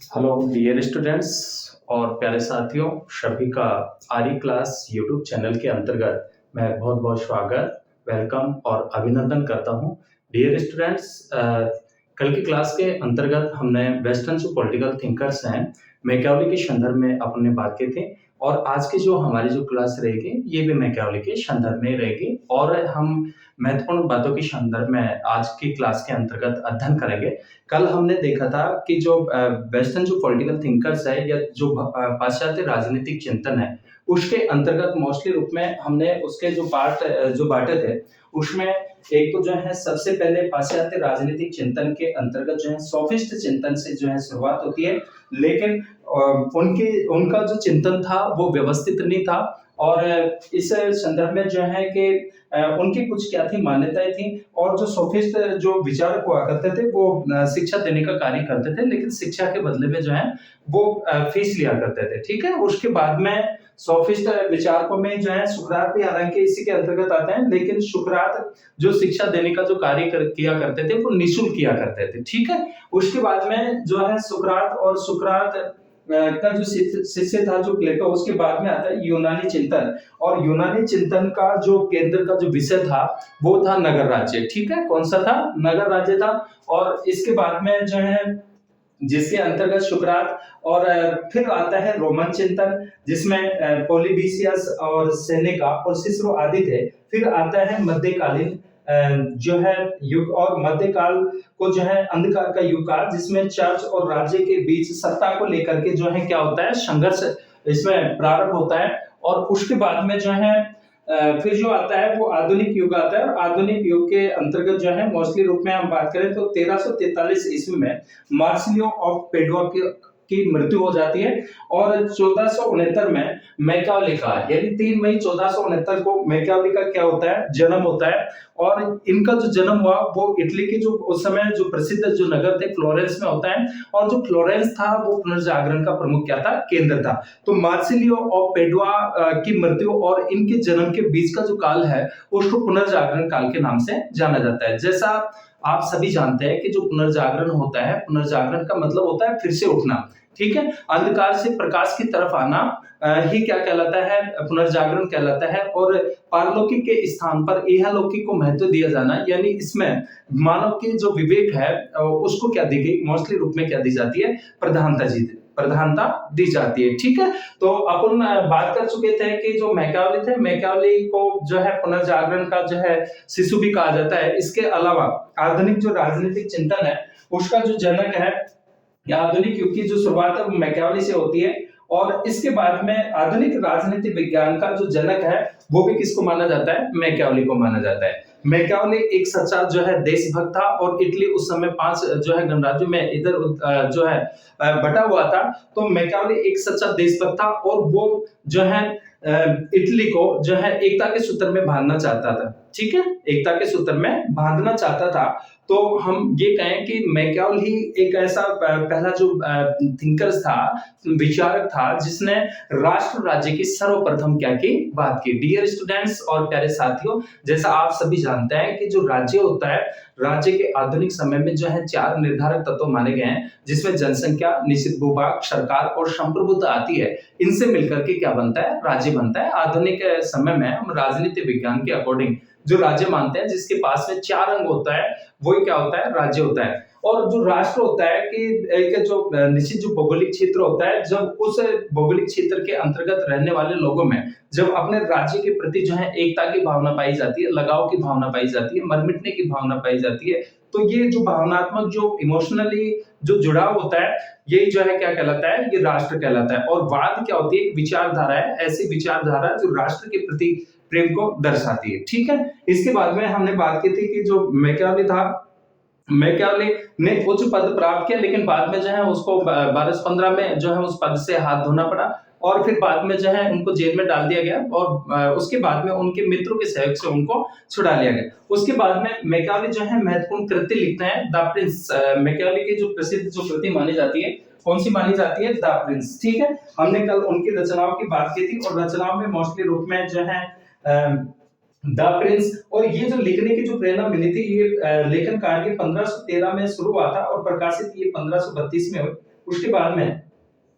Hello dear students और प्यारे साथियों, सभी का आरी क्लास यूट्यूब चैनल के अंतर्गत मैं बहुत बहुत स्वागत, वेलकम और अभिनंदन करता हूं। डियर स्टूडेंट्स, कल की क्लास के अंतर्गत हमने वेस्टर्न जो पॉलिटिकल थिंकर्स हैं मैकियावेली के संदर्भ में अपने बात की थी और आज की जो हमारी जो क्लास रहेगी ये भी मैकियावेली के संदर्भ में रहेगी और हम महत्वपूर्ण बातों के संदर्भ में आज की क्लास के अंतर्गत अध्ययन करेंगे। कल हमने देखा था कि जो वेस्टर्न जो पॉलिटिकल थिंकर्स है या जो पाश्चात्य राजनीतिक चिंतन है उसके अंतर्गत मोस्टली रूप में हमने उसके जो पार्ट जो बांटे थे उसमें एक तो जो है सबसे पहले पाश्चात्य राजनीतिक चिंतन के अंतर्गत जो है सोफिस्ट चिंतन से जो है शुरुआत होती है, लेकिन उनके उनका जो चिंतन था वो व्यवस्थित नहीं था और इस संदर्भ में जो है कि उनकी कुछ क्या थी मान्यताएं थी और जो सोफिस्ट जो विचारक हुआ करते थे वो शिक्षा देने का कार्य करते थे, लेकिन शिक्षा के बदले में जो है वो फीस लिया करते थे। ठीक है, उसके बाद में सोफिस्ट विचारकों में जो है सुकरात भी हालांकि इसी के अंतर्गत आते हैं, लेकिन सुकरात जो शिक्षा देने का जो कार्य किया करते थे वो निःशुल्क किया करते थे। ठीक है, उसके बाद में जो है सुकरात और सुकरात का जो शिष्य था जो प्लेटो, उसके बाद में आता है यूनानी चिंतन और यूनानी चिंतन का जो केंद्र का जो विषय था वो था नगर राज्य। ठीक है, कौन सा था? नगर राज्य था। और इसके बाद में जो है जिसके अंतर्गत सुकरात और फिर आता है रोमन चिंतन जिसमें पोलिबियस और सेनेका और सिसरो आदि थे। फिर आता है मध्यकालीन जो है युग और मध्यकाल को जो है अंधकार का युग कहा, जिसमें चर्च और राज्य के बीच सत्ता को लेकर के जो है क्या होता है संघर्ष इसमें प्रारंभ होता है। और उसके बाद में जो है फिर जो आता है वो आधुनिक युग आता है और आधुनिक युग के अंतर्गत जो है मोस्टली रूप में हम बात करें तो 1343 ईस्वी में मार्सिलियो ऑफ पेडुआ की मृत्यु हो जाती है और 1469 में मैकियावेली का यानी 3 मई 1469 को मैकियावेली का क्या होता है जन्म होता है। और इनका जो जन्म हुआ वो इटली के जो उस समय जो प्रसिद्ध जो नगर थे फ्लोरेंस में होता है और जो फ्लोरेंस था वो पुनर्जागरण का प्रमुख क्या था केंद्र था। तो मार्सिलियो ऑफ पेडुआ की मृत्यु और इनके जन्म के बीच का जो काल है उसको पुनर्जागरण काल के नाम से जाना जाता है। जैसा आप सभी जानते हैं कि जो पुनर्जागरण होता है, पुनर्जागरण का मतलब होता है फिर से उठना। ठीक है, अंधकार से प्रकाश की तरफ आना ही क्या कहलाता है पुनर्जागरण कहलाता है। और पारलौकिक के स्थान पर इहलौकिक को महत्व दिया जाना, यानी इसमें मानव की जो विवेक है उसको क्या दी गई मोस्टली रूप में क्या दी जाती है प्रधानता दी जाती है। ठीक है, तो अपन बात कर चुके थे कि जो मैकियावेली थे मैकियावेली को जो है पुनर्जागरण का जो है शिशु भी कहा जाता है। इसके अलावा आधुनिक जो राजनीतिक चिंतन है उसका जो जनक है या आधुनिक युग की जो शुरुआत है वो मैकियावेली से होती है और इसके बाद में आधुनिक राजनीतिक विज्ञान का जो जनक है वो भी किसको माना जाता है? मैकियावेली को माना जाता है। मैकियावेली एक सच्चा जो है देशभक्त था और इटली उस समय 5 जो है गणराज्यों में इधर जो है बटा हुआ था। तो मैकियावेली एक सच्चा देशभक्त था और वो जो है इटली को जो है एकता के सूत्र में बांधना चाहता था। ठीक है, एकता के सूत्र में बांधना चाहता था। तो हम ये कहें कि मैकियावेली एक ऐसा पहला जो थिंकर्स था, विचारक था जिसने राष्ट्र राज्य की सर्वप्रथम क्या की बात की। डियर स्टूडेंट्स और प्यारे साथियों, जैसा आप सभी जानते हैं कि जो राज्य होता है, राज्य के आधुनिक समय में जो है 4 निर्धारक तत्व माने गए हैं जिसमें जनसंख्या, निश्चित भूभाग, सरकार और संप्रभुता आती है। इनसे मिलकर के क्या बनता है? राज्य बनता है। आधुनिक समय में हम राजनीति विज्ञान के अकॉर्डिंग जो राज्य मानते हैं जिसके पास में 4 अंग होता है वही क्या होता है? राज्य होता है। और जो राष्ट्र होता है कि एक जो निश्चित जो भौगोलिक क्षेत्र होता है, जब उस भौगोलिक क्षेत्र के अंतर्गत रहने वाले लोगों में जब अपने राज्य के प्रति जो है एकता की भावना पाई जाती है, लगाव की भावना पाई जाती है, मर मिटने की भावना पाई जाती है, तो ये जो भावनात्मक जो इमोशनली जो जुड़ाव होता है यही जो है क्या कहलाता है? ये राष्ट्र कहलाता है। और वाद क्या होती है? एक विचारधारा है, ऐसी विचारधारा जो राष्ट्र के प्रति प्रेम को दर्शाती है। ठीक है, इसके बाद में हमने बात की थी कि जो मैकियावेली था, मैकियावेली ने उच्च पद प्राप्त किया, लेकिन बाद में जो है उसको 1215 में जो है उस पद से हाथ धोना पड़ा और फिर बाद में जो है उनको जेल में डाल दिया गया और उसके बाद में उनके मित्रों के सहयोग से उनको छुड़ा लिया गया। उसके बाद में मैकियावेली जो है महत्वपूर्ण कृति लिखते हैं द प्रिंस। मैकियावेली की जो प्रसिद्ध जो कृति मानी जाती है कौन सी मानी जाती है? The Prince. ठीक है, हमने कल उनकी रचनाओं की बात की थी और रचनाओं में मोस्टली रूप में जो है द प्रिंस। और ये जो लिखने की जो प्रेरणा मिली थी ये लेखन कार्य 1513 में शुरू हुआ था और प्रकाशित ये 1532 में हुई। उसके बाद में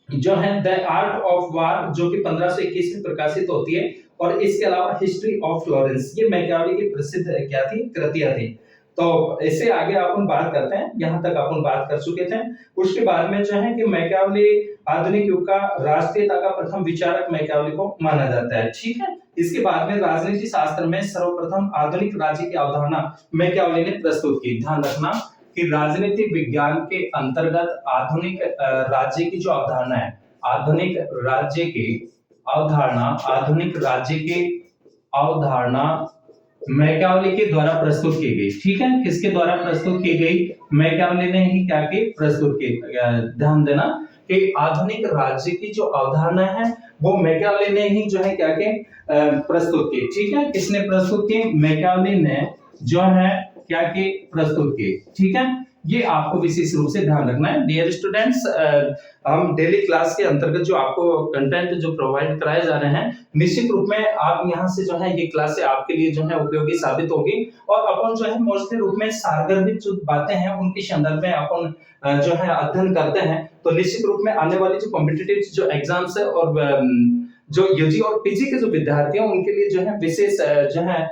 जो है द आर्ट ऑफ वार जो कि 1521 में प्रकाशित होती है, और इसके अलावा हिस्ट्री ऑफ फ्लोरेंस, ये मैकियावेली की प्रसिद्ध क्या थी, कृतियां थी। तो इससे आगे अपन बात करते हैं, यहाँ तक अपन बात कर चुके थे। उसके बाद में जो है कि मैकियावेली आधुनिक युग का राष्ट्रीयता का प्रथम विचारक मैकियावेली को माना जाता है, ठीक है। इसके बाद में राजनीति शास्त्र में सर्वप्रथम आधुनिक राज्य की अवधारणा मैकियावेली ने प्रस्तुत की। ध्यान रखना कि राजनीति विज्ञान के अंतर्गत आधुनिक राज्य की जो अवधारणा है, आधुनिक राज्य की अवधारणा, आधुनिक राज्य की अवधारणा मैकियावेली के द्वारा प्रस्तुत की गई, ठीक है। किसके द्वारा प्रस्तुत की गई, मैकियावेली ने ही क्या की, प्रस्तुत की। ध्यान देना कि आधुनिक राज्य की जो अवधारणा है वो मैकियावेली ने ही जो है क्या के प्रस्तुत की, ठीक है। किसने प्रस्तुत की, मैकियावेली ने जो है क्या की प्रस्तुत की, ठीक है। ये आपको विशेष रूप से ध्यान रखना है। डियर स्टूडेंट्स, हम डेली क्लास के अंतर्गत जो आपको कंटेंट जो प्रोवाइड कराए जा रहे हैं, निश्चित रूप में आप यहाँ से जो है ये क्लासें आपके लिए जो है उपयोगी साबित होगी, और अपन जो है मोस्टली रूप में सारगर्भित जो बातें हैं उनके संदर्भ में अपन जो है अध्ययन करते हैं। तो निश्चित रूप में आने वाली जो कॉम्पिटिटिव जो एग्जाम्स है और जो यूजी और पीजी के जो विद्यार्थी हैं उनके लिए जो है विशेष जो है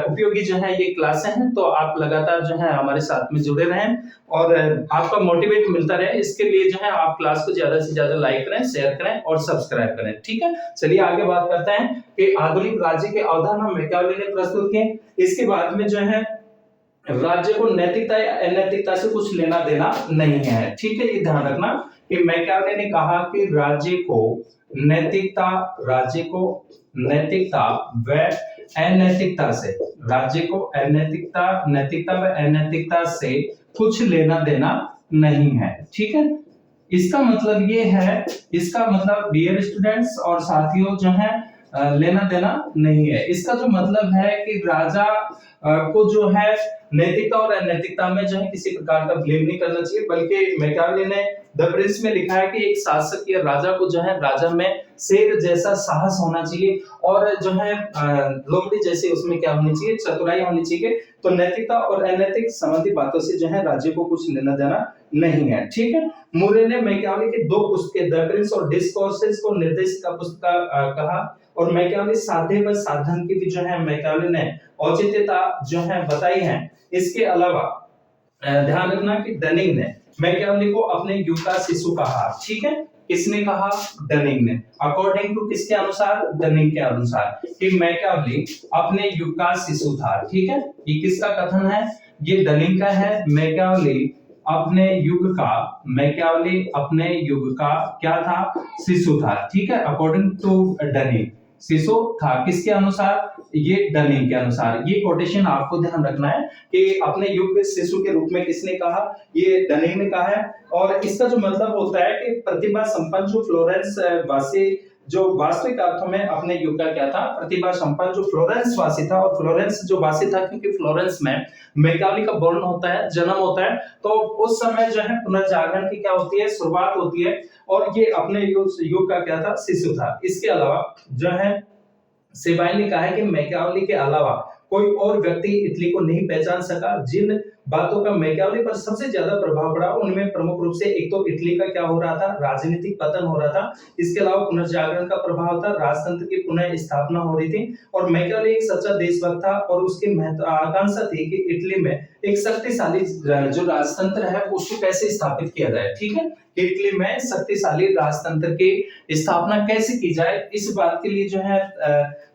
उपयोगी जो है ये क्लासें हैं। तो आप लगातार जो है हमारे साथ में जुड़े रहें और आपका मोटिवेट मिलता रहे, इसके लिए जो है आप क्लास को ज्यादा से ज्यादा लाइक करें, शेयर करें और सब्सक्राइब करें, ठीक है। चलिए आगे बात करते हैं कि आधुनिक राज्य के अवधारणा मैकियावेली ने प्रस्तुत किए। इसके बाद में जो है राज्य को नैतिकता या अनैतिकता से कुछ लेना देना नहीं है, ठीक है। ये ध्यान रखना कि मैकियावेली ने कहा कि राज्य को नैतिकता व अनैतिकता से, राज्य को नैतिकता व अनैतिकता से कुछ लेना देना नहीं है, ठीक है। इसका मतलब ये है, इसका मतलब डियर स्टूडेंट्स और साथियों जो है लेना देना नहीं है। इसका जो मतलब है कि राजा को जो है नैतिकता और अनैतिकता में जो है किसी प्रकार का ब्लेम नहीं करना चाहिए, बल्कि मैकियावेली ने द प्रिंस में लिखा है कि एक शासक या राजा को जो है राजा में शेर जैसा साहस होना चाहिए, और जो है लोमड़ी जैसे उसमें क्या होनी चाहिए, चतुराई होनी चाहिए। तो नैतिकता और अनैतिक संबंधी बातों से जो है राज्य को कुछ लेना देना नहीं है, ठीक है। मूरे ने मैकियावेली की दो पुस्तकें द प्रिंस और डिस्कोर्सेस को निर्देशित का पुस्तक कहा, और मैकियावेली साध्य व साधन की भी जो है मैकियावेली ने औचित्यता जो है बताई है। इसके अलावा ध्यान रखना कि डनिंग ने मैकियावेली को अपने युग का शिशु कहा, ठीक है। किसने कहा, डनिंग ने। अकॉर्डिंग टू किसके अनुसार, डनिंग के अनुसार, कि मैकियावेली अपने युग का शिशु था, ठीक है। ये किसका कथन है, ये डनिंग का है। मैकियावेली अपने युग का क्या था, शिशु था, ठीक है। अकॉर्डिंग टू डनिंग शिशु था, किसके अनुसार, ये डनिंग के अनुसार। ये कोटेशन आपको ध्यान रखना है कि अपने युग के शिशु के रूप में किसने कहा, ये डनिंग ने कहा है। और इसका जो मतलब होता है कि प्रतिभा संपन्न जो फ्लोरेंस वासी, जो वास्तविक अर्थों में अपने युग का क्या था, प्रतिभा संपन्न जो फ्लोरेंस वासी था। और फ्लोरेंस जो वासी था क्योंकि फ्लोरेंस में मैकियावेली का बर्न होता है, जन्म होता है, तो उस समय जो है पुनर्जागरण की क्या होती है, शुरुआत होती है, और ये अपने युग का क्या था, शिशु था। इसके अलावा जो है सेबाई ने कहा है कि मैकियावेली के अलावा कोई और व्यक्ति इटली को नहीं पहचान सका। जिन बातों का मैकियावेली पर सबसे ज्यादा प्रभाव पड़ा उनमें प्रमुख रूप से एक तो इटली का क्या हो रहा था, राजनीतिक पतन हो रहा था। इसके अलावा पुनर्जागरण का प्रभाव था, राजतंत्र की पुनः स्थापना हो रही थी, और मैकियावेली एक सच्चा देशभक्त था और उसकी आकांक्षा थी कि इटली में एक शक्तिशाली जो राजतंत्र है उसको कैसे स्थापित किया जाए, ठीक है। इटली में शक्तिशाली राजतंत्र की स्थापना कैसे की जाए, इस बात के लिए जो है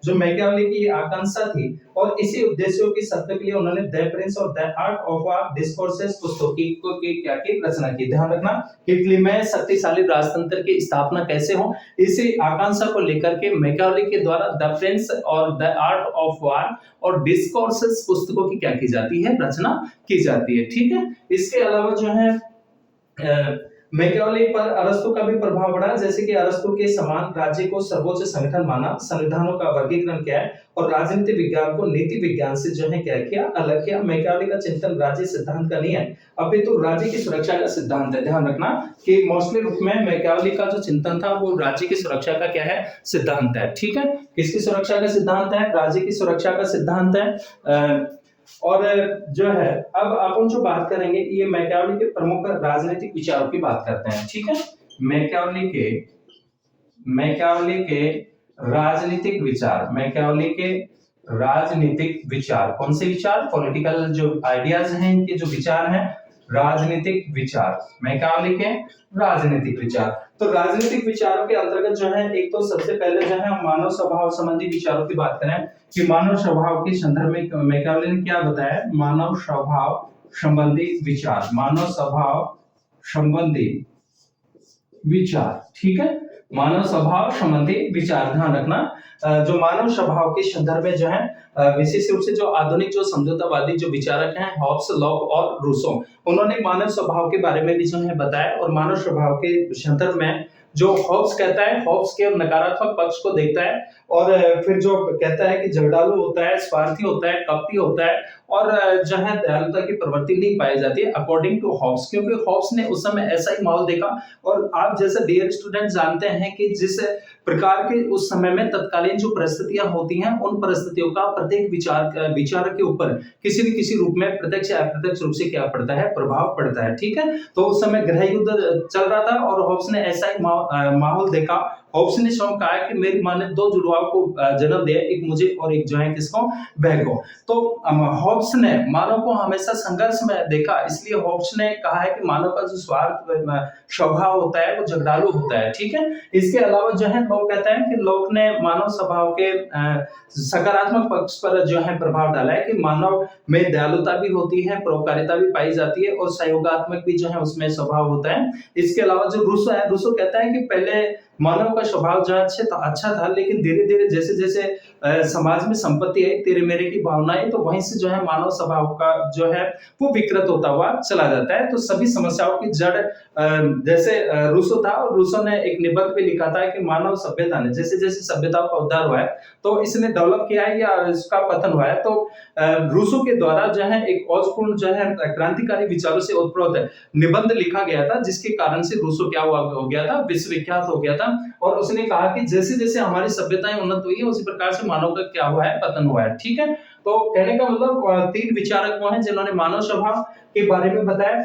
जो मैकियावेली की आकांक्षा थी, और इसी उद्देश्यों की सत्ता के लिए उन्होंने द प्रिंस और द आर्ट ऑफ डिस्कोर्सेस पुस्तकों की क्या की रचना की। ध्यान रखना, इटली में शक्तिशाली राजतंत्र की स्थापना कैसे हो, इसी आकांक्षा को लेकर के मैकियावेली के द्वारा द प्रिंस और द आर्ट ऑफ वार और डिस्कोर्सेस पुस्तकों की क्या की जाती है, रचना की जाती है, ठीक है। इसके अलावा जो है मैकियावेली पर अरस्तु का भी प्रभाव पड़ा, जैसे कि अरस्तु के समान राज्य को सर्वोच्च संगठन माना, संविधानों का वर्गीकरण किया है, और राजनीति विज्ञान को नीति विज्ञान से जो है क्या किया, अलग किया। मैकियावेली का चिंतन राज्य सिद्धांत का नहीं है, अपितु राज्य की सुरक्षा का सिद्धांत है। ध्यान रखना कि मोस्टली रूप में मैकियावेली का जो चिंतन था वो राज्य की सुरक्षा का क्या है, सिद्धांत है, ठीक है। किसकी सुरक्षा का सिद्धांत है, राज्य की सुरक्षा का सिद्धांत है। और जो है अब अपन जो बात करेंगे ये मैकियावेली के प्रमुख राजनीतिक विचारों की बात करते हैं, ठीक है। मैकियावेली के मैकियावेली के राजनीतिक विचार, मैकियावेली के राजनीतिक विचार, कौन से विचार? पॉलिटिकल जो आइडियाज हैं, इनके जो विचार हैं, राजनीतिक विचार, मैकियावेली के राजनीतिक विचार। तो राजनीतिक विचारों के अंतर्गत जो है, एक तो सबसे पहले जो है मानव स्वभाव संबंधी विचारों की बात करें कि मानव स्वभाव के संदर्भ में मैकियावेली ने क्या बताया? मानव स्वभाव संबंधी विचार, मानव स्वभाव संबंधी विचार, ठीक है। मानव स्वभाव संबंधी विचार, ध्यान रखना जो मानव स्वभाव के संदर्भ में जो है विशेष रूप से जो आधुनिक जो समझौतावादी जो विचारक हैं हॉब्स, लॉक और रूसो, उन्होंने मानव स्वभाव के बारे में भी जो है बताया। और मानव स्वभाव के संदर्भ में जो हॉब्स कहता है, हॉब्स के नकारात्मक पक्ष को देखता है और फिर जो कहता है कि झगड़ालू होता है, स्वार्थी होता है, कपटी होता है और जो है दयालुता की प्रवृत्ति नहीं पाई जाती है अकॉर्डिंग टू हॉब्स, क्योंकि हॉब्स ने उस समय ऐसा ही माहौल देखा। और आप जैसे डियर स्टूडेंट जानते हैं कि जिस प्रकार के उस समय में तत्कालीन जो परिस्थितियां होती हैं, उन परिस्थितियों का प्रत्येक विचारक के ऊपर किसी न किसी रूप में प्रत्यक्ष या अप्रत्यक्ष रूप से क्या पड़ता है? प्रभाव पड़ता है, ठीक है। तो उस समय गृह युद्ध चल रहा था और हॉब्स ने ऐसा ही माहौल देखा। हॉब्स ने स्वयं कहा कि मेरी माँ ने दो जुड़वाओं को जन्म दिया, एक मुझे और एक जो है किसको? बहन को। तो हॉब्स ने मानव को हमेशा संघर्ष में देखा, इसलिए हॉब्स ने कहा है कि मानव का जो स्वार्थ स्वभाव होता है वो झगड़ालू होता है, ठीक है। इसके अलावा जो है लोग कहते हैं कि लोग ने मानव स्वभाव के सकारात्मक पक्ष पर जो है प्रभाव डाला है कि मानव में दयालुता भी होती है, परोपकारिता भी पाई जाती है और सहयोगात्मक भी जो है उसमें स्वभाव होता है। इसके अलावा जो रूसो है, रूसो कहता है कि पहले मानव का स्वभाव जो अच्छा था, लेकिन धीरे धीरे जैसे जैसे समाज में संपत्ति है, तेरे मेरे की भावनाएं, तो वहीं से जो है मानव स्वभाव का जो है वो विकृत होता हुआ चला जाता है। तो सभी समस्याओं की जड़ जैसे रूसो था, और रूसो ने एक निबंध में लिखा था कि मानव सभ्यता ने जैसे जैसे सभ्यताओं का उद्धार हुआ है तो इसने डेवलप किया है या इसका पतन हुआ है। तो रूसो के द्वारा जो है एक औजपूर्ण जो है क्रांतिकारी विचारों से उत्प्रोत निबंध लिखा गया था, जिसके कारण से रूसो क्या हो गया था? विश्वविख्यात हो गया था। और उसने कहा कि जैसे जैसे हमारी सभ्यताएं उन्नत हुई है, उसी प्रकार से मानव का क्या हुआ है? पतन हुआ है, ठीक है। तो कहने का मतलब तीन विचारक वो हैं जिन्होंने मानव स्वभाव के बारे में बताया।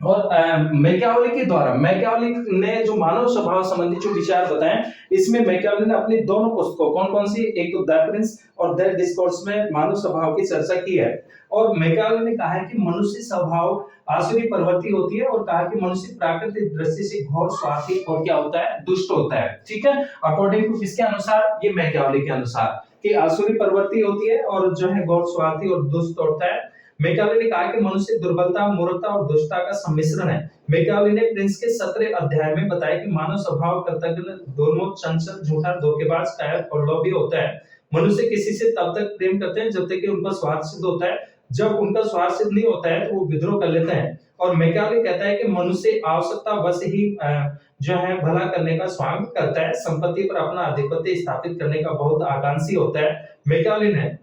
और मैकियावेली के द्वारा, मैकियावेली ने जो मानव स्वभाव संबंधी जो विचार बताए, इसमें मैकियावेली ने अपनी दोनों पुस्तकों, कौन कौन सी? एक तो द प्रिंस और द डिस्कोर्स में मानव स्वभाव की चर्चा की है। और मैकियावेली ने कहा है कि मनुष्य स्वभाव आसुरी प्रवृत्ति होती है और कहा कि मनुष्य प्राकृतिक दृष्टि से घोर स्वार्थी और क्या होता है? दुष्ट होता है, ठीक है। अकॉर्डिंग टू किसके अनुसार? ये मैकियावेली के अनुसार कि आसुरी प्रवृत्ति होती है और जो है घोर स्वार्थी और दुष्ट होता है। मैकियावेली ने कहा कि मनुष्य दुर्बलता, मूर्खता और दुष्टता का सम्मिश्रण है। मैकियावेली ने प्रिंस के 17 अध्याय में बताया कि मानव स्वभाव कृतज्ञ, दोनों चंचल, झूठा, धोखेबाज, कायर और लोभी होता है। मनुष्य किसी से तब तक प्रेम करते हैं जब तक कि उनका स्वार्थ सिद्ध होता है। जब उनका स्वार्थ सिद्ध नहीं होता है तो वो विद्रोह कर लेते हैं। और मैकियावेली कहता है कि मनुष्य आवश्यकता बस ही जो है भला करने का स्वांग करता है, संपत्ति पर अपना आधिपत्य स्थापित करने का बहुत आकांक्षी होता है। मैकियावेली ने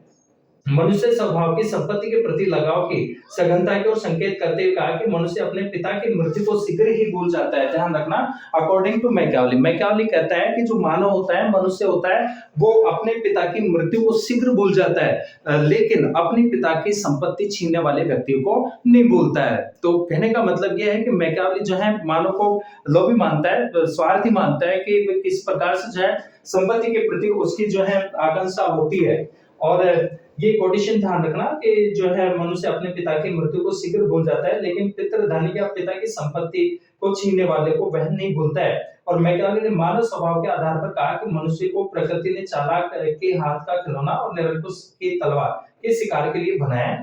मनुष्य स्वभाव की संपत्ति के प्रति लगाव की सघनता की ओर संकेत करते हुए कहा कि मनुष्य अपने पिता की मृत्यु को शीघ्र ही भूल जाता है। ध्यान रखना, अकॉर्डिंग टू मैकियावेली, मैकियावेली कहता है कि जो मानव होता है, मनुष्य होता है, वो अपने पिता की मृत्यु को शीघ्र भूल जाता है, लेकिन अपने पिता की संपत्ति छीनने वाले व्यक्ति को नहीं भूलता है। तो कहने का मतलब यह है कि मैकियावेली जो है मानव को लोभी मानता है, स्वार्थी मानता है कि किस प्रकार से जो है संपत्ति के प्रति उसकी जो है आकांक्षा होती है। और ये कंडीशन ध्यान रखना कि जो है मनुष्य अपने पिता की मृत्यु को शीघ्र भूल जाता है, लेकिन पितृधनी या पिता की संपत्ति को छीनने वाले को वह नहीं भूलता है। और मैकियावेली ने मानव स्वभाव के आधार पर कहा कि मनुष्य को प्रकृति ने चालाक के हाथ का खिलौना और निरंकुश की तलवार के शिकार के लिए बनाया है।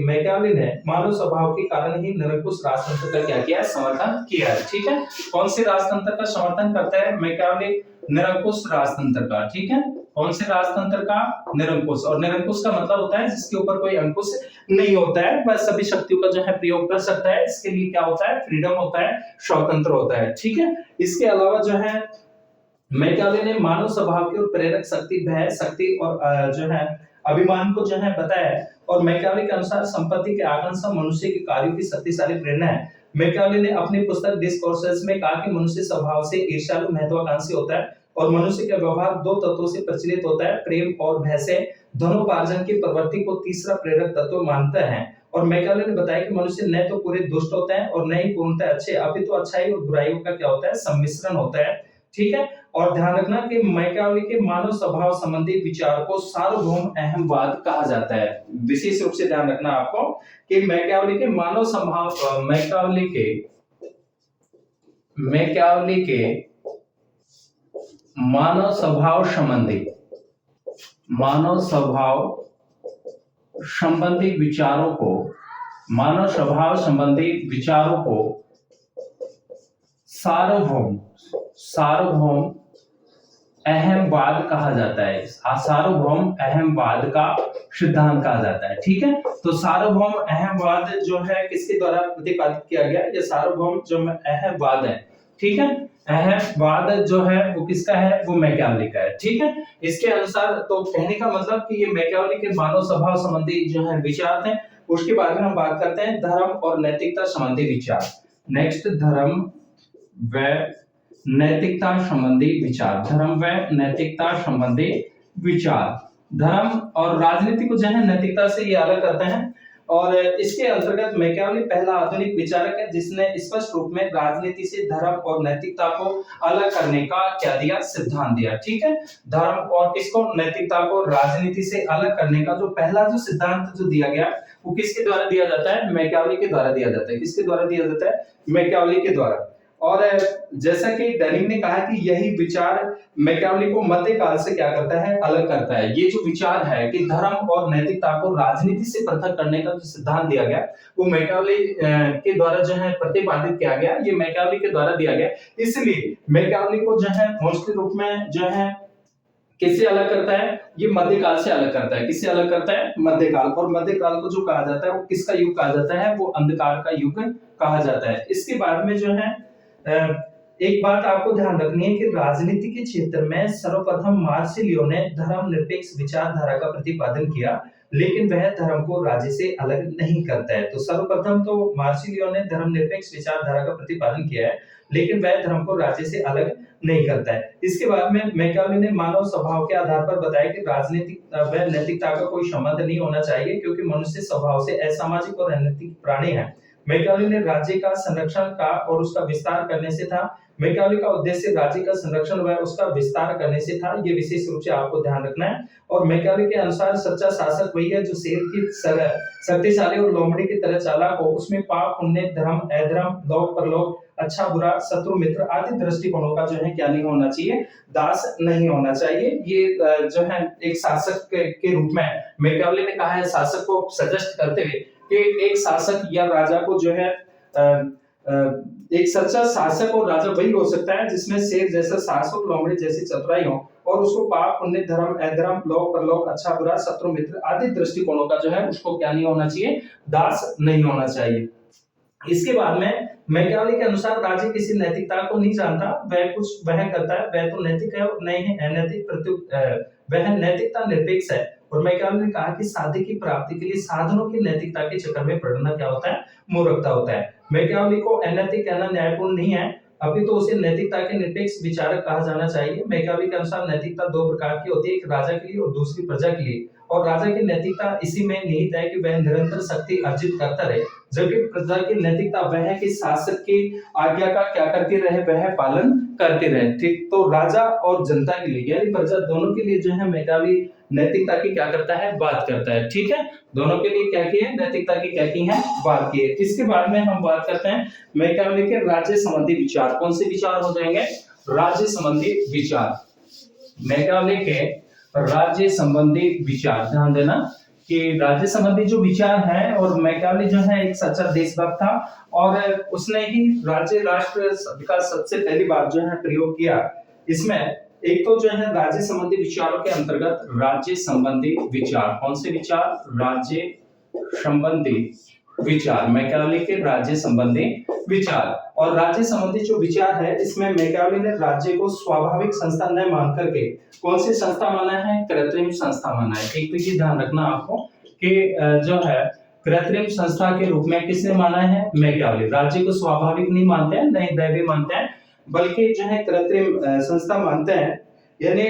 मैकियावेली ने मानव स्वभाव के कारण ही निरंकुश राजतंत्र का क्या किया है? समर्थन किया है, ठीक है। कौन से राजतंत्र का समर्थन करता है मैकियावेली? निरंकुश राजतंत्र का, ठीक है। कौन से राजतंत्र का? निरंकुश। और निरंकुश का मतलब होता है जिसके ऊपर कोई अंकुश नहीं होता है, वह सभी शक्तियों का जो है प्रयोग कर सकता है। इसके लिए क्या होता है? फ्रीडम होता है, स्वतंत्र होता है, ठीक है। इसके अलावा जो है मैकियावेली ने मानव स्वभाव की ओर प्रेरक शक्ति, भय शक्ति और जो है अभिमान को जो है बताया। और मैकियावेली के अनुसार संपत्ति की आकांक्षा मनुष्य के कार्यों की शक्तिशाली प्रेरणा है। मैकियावेली ने अपनी पुस्तक डिस्कोर्सेस में कहा कि मनुष्य स्वभाव से ईर्ष्यालु, महत्वाकांक्षी होता है और मनुष्य का व्यवहार दो तत्वों से प्रचलित होता है, प्रेम और भय से। धनोपार्जन की प्रवृत्ति को तीसरा प्रेरक तत्व मानते हैं। और मैकियावेली ने बताया कि मनुष्य न तो पूरे दुष्ट होते हैं और न ही पूर्णतः अच्छे, अपितु अच्छाई और बुराइयों का क्या होता है, सम्मिश्रण होता है। ठीक है। और ध्यान रखना कि मैकियावेली के मानव स्वभाव संबंधी विचार को सार्वभौम अहमवाद कहा जाता है। विशेष रूप से ध्यान रखना आपको कि मैकियावेली के मानव स्वभाव मैकियावेली के मानव स्वभाव संबंधी विचारों को सार्वभौम अहमवाद कहा जाता है। सार्वभौम अहमवाद का सिद्धांत कहा जाता है। ठीक है। तो सार्वभौम अहमवाद जो है किसके द्वारा प्रतिपादित किया गया? ये सार्वभौम जो अहमवाद है, ठीक है, अहमवाद जो है वो किसका है? वो मैकियावेली का है। ठीक है। इसके अनुसार तो कहने का मतलब कि ये मैकियावेली के मानव स्वभाव संबंधी जो है विचार थे। उसके बाद में हम बात करते हैं धर्म और नैतिकता संबंधी विचार। नेक्स्ट, धर्म व नैतिकता संबंधी विचार। धर्म और राजनीति को जो है नैतिकता से ये अलग करते हैं। और इसके अंतर्गत मैकियावेली पहला आधुनिक विचारक है जिसने स्पष्ट रूप में राजनीति से धर्म और नैतिकता को अलग करने का क्या दिया? सिद्धांत दिया। ठीक है। धर्म और किसको? नैतिकता को राजनीति से अलग करने का जो पहला जो सिद्धांत जो दिया गया वो किसके द्वारा दिया जाता है? मैकियावेली के द्वारा दिया जाता है। किसके द्वारा दिया जाता है? मैकियावेली के द्वारा। और जैसा कि डेनिंग ने कहा कि यही विचार मैकियावेली को मध्यकाल से क्या करता है? अलग करता है। ये जो विचार है कि धर्म और नैतिकता को राजनीति से पृथक करने का जो सिद्धांत दिया गया वो मैकियावेली के द्वारा जो है प्रतिपादित किया गया। ये मैकियावेली के द्वारा दिया गया। इसलिए मैकियावेली को जो है मोस्टली रूप में जो है किससे अलग करता है? ये मध्यकाल से अलग करता है। किससे अलग करता है? मध्यकाल। और मध्यकाल को जो कहा जाता है वो किसका युग कहा जाता है? वो अंधकार का युग कहा जाता है। इसके बाद में जो है एक बात आपको ध्यान रखनी है कि राजनीति के क्षेत्र में सर्वप्रथम मार्सिलियो ने धर्मनिरपेक्ष विचारधारा का प्रतिपादन किया, लेकिन वह धर्म को राज्य से अलग नहीं करता है। तो सर्वप्रथम तो मार्सिलियो ने धर्मनिरपेक्ष विचारधारा का प्रतिपादन किया है, लेकिन वह धर्म को राज्य से अलग नहीं करता है। इसके बाद में मैकियावेली ने मानव स्वभाव के आधार पर बताया कि राजनीतिक व नैतिकता का कोई संबंध नहीं होना चाहिए, क्योंकि मनुष्य स्वभाव से असामाजिक और अनैतिक प्राणी है। मैकियावेली ने राज्य का संरक्षण का और उसका विस्तार करने से था। मैकियावेली का उद्देश्य राज्य का संरक्षण व उसका विस्तार करने से था। ये विशेष रूप से आपको ध्यान रखना है। और मैकियावेली के अनुसार सच्चा शासक वही है जो शेर की शक्तिशाली और लोमड़ी की तरह चालाक हो। उसमें पाप, पुण्य, धर्म, अधर्म, लोक परलोक, अच्छा बुरा, शत्रु मित्र आदि दृष्टिकोणों का जो है क्या नहीं होना चाहिए? दास नहीं होना चाहिए। ये जो है एक शासक के रूप में मैकियावेली ने कहा है, शासक को सजेस्ट करते हुए कि एक शासक या राजा को जो है एक सच्चा शासक और राजा वही हो सकता है जिसमें शेर जैसा साहस हो, लोमड़ी जैसी चतुराई हो और उसको पाप, पुण्य, धर्म, अधर्म, लोक परलोक, अच्छा बुरा, शत्रु मित्र आदि दृष्टिकोणों का जो है उसको क्या नहीं होना चाहिए? दास नहीं होना चाहिए। इसके बाद में मैकियावेली के अनुसार राज्य किसी नैतिकता को नहीं जानता, वह करता है, वह तो नैतिक है और नहीं है अनैतिक, वह नैतिकता निरपेक्ष है। और मैकियावेली ने कहा कि साध्य की प्राप्ति के लिए साधनों की नैतिकता के चक्कर में पड़ना क्या होता है? मूर्खता होता है। मैकियावेली को अनैतिक कहना न्यायपूर्ण नहीं है, अभी तो उसे नैतिकता के निरपेक्ष विचारक कहा जाना चाहिए। मैकियावेली के अनुसार नैतिकता दो प्रकार की होती है, एक राजा के लिए और दूसरी प्रजा के लिए। और राजा की नैतिकता इसी में निहित है कि वह निरंतर शक्ति अर्जित करता रहे, जबकि प्रजा की नैतिकता वह है कि शासक की आज्ञा का क्या करती रहे? वह पालन करते रहे। ठीक, तो राजा और जनता के लिए यानी प्रजा दोनों के लिए जो है मैकियावेली नैतिकता की क्या करता है? बात करता है। ठीक है, दोनों के लिए क्या की है? नैतिकता की क्या की है? बात की है। इसके बाद में हम बात करते हैं मैकियावेली के राज्य संबंधी विचार। कौन से विचार हो जाएंगे? राज्य संबंधी विचार। मैकियावेली के राज्य संबंधी विचार, ध्यान देना कि राज्य संबंधी जो विचार है, और मैकियावेली जो है एक सच्चा देशभक्त था और उसने ही राज्य राष्ट्र का सबसे पहली बार जो है प्रयोग किया। इसमें एक तो जो है राज्य संबंधी विचारों के अंतर्गत राज्य संबंधी विचार, कौन से विचार? राज्य संबंधी विचार, मैकियावेली के राज्य संबंधी विचार। और राज्य संबंधी जो विचार है इसमें मैकियावेली ने राज्य को स्वाभाविक संस्था न मान करके कौन सी संस्था माना है? कृत्रिम संस्था माना है। एक तो ये ध्यान रखना आपको कि जो है कृत्रिम संस्था के रूप में किसने माना है? मैकियावेली। राज्य को स्वाभाविक नहीं मानते हैं, नहीं दैवीय मानते हैं, बल्कि जो है कृत्रिम संस्था मानते हैं। यानी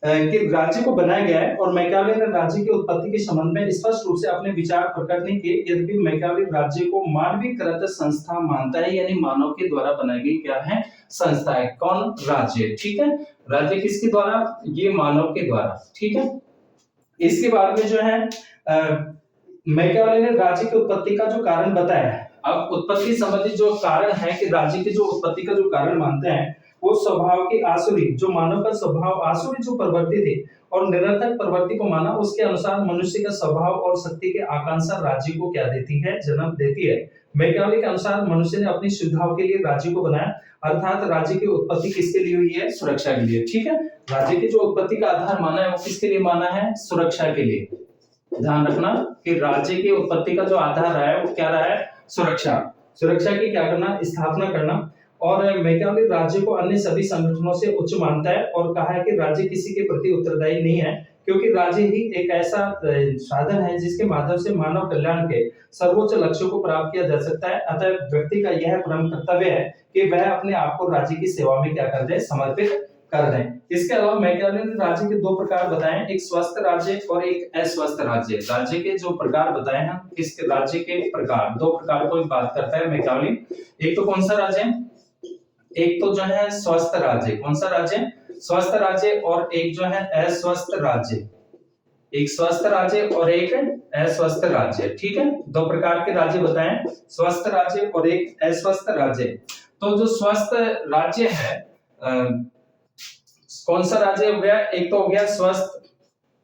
कि राज्य को बनाया गया है और मैकियावेली ने राज्य की उत्पत्ति के संबंध में स्पष्ट रूप से अपने विचार प्रकट नहीं किए। यद्यपि मैकियावेली राज्य को मानवीकृत संस्था मानता है, यानी मानव के द्वारा बनाई गई क्या है, संस्था है। कौन? राज्य। ठीक है, राज्य किसके द्वारा? ये मानव के द्वारा। ठीक है, इसके बाद में जो है मैकियावेली ने राज्य की उत्पत्ति का जो कारण बताया है। अब उत्पत्ति संबंधी जो कारण है कि राज्य की जो उत्पत्ति का जो कारण मानते हैं वो स्वभाव की आसुरी, जो मानव का स्वभाव आसुरी जो प्रवृत्ति थी और निरर्थक प्रवृत्ति को माना, उसके अनुसार मनुष्य का स्वभाव और शक्ति की आकांक्षा राज्य को क्या देती है, जन्म देती है। मैकियावेली के अनुसार मनुष्य ने अपनी सुविधाओं के लिए राज्य को बनाया, अर्थात राज्य की उत्पत्ति किसके लिए हुई है? सुरक्षा के लिए। ठीक है, राज्य की जो उत्पत्ति का आधार माना है वो किसके लिए माना है? सुरक्षा के लिए। ध्यान रखना कि राज्य की उत्पत्ति का जो आधार है वो क्या रहा है? सुरक्षा। सुरक्षा की क्या करना? स्थापना करना। और मैकियावेली राज्य को अन्य सभी संगठनों से उच्च मानता है और कहा है कि राज्य किसी के प्रति उत्तरदायी नहीं है, क्योंकि राज्य ही एक ऐसा साधन है जिसके माध्यम से मानव कल्याण के सर्वोच्च लक्ष्यों को प्राप्त किया जा सकता है। अतः व्यक्ति का यह परम कर्तव्य है कि वह अपने आप को राज्य की सेवा में क्या कर दे? समर्पित कर दें। इसके अलावा मैकियावेली ने राज्य के दो प्रकार बताए, एक स्वस्थ राज्य और एक अस्वस्थ राज्य। राज्य के जो प्रकार बताए हैं, इस राज्य के प्रकार, दो प्रकार को बात करता है मैकियावेली। एक तो कौन सा राज्य है? एक तो जो है स्वस्थ राज्य। कौन सा राज्य? स्वस्थ राज्य। और एक जो है अस्वस्थ राज्य। एक स्वस्थ राज्य और एक अस्वस्थ राज्य। ठीक है, दो प्रकार के राज्य बताएं, स्वस्थ राज्य और एक अस्वस्थ राज्य। तो जो स्वस्थ राज्य है कौन सा राज्य हो गया? एक तो हो गया स्वस्थ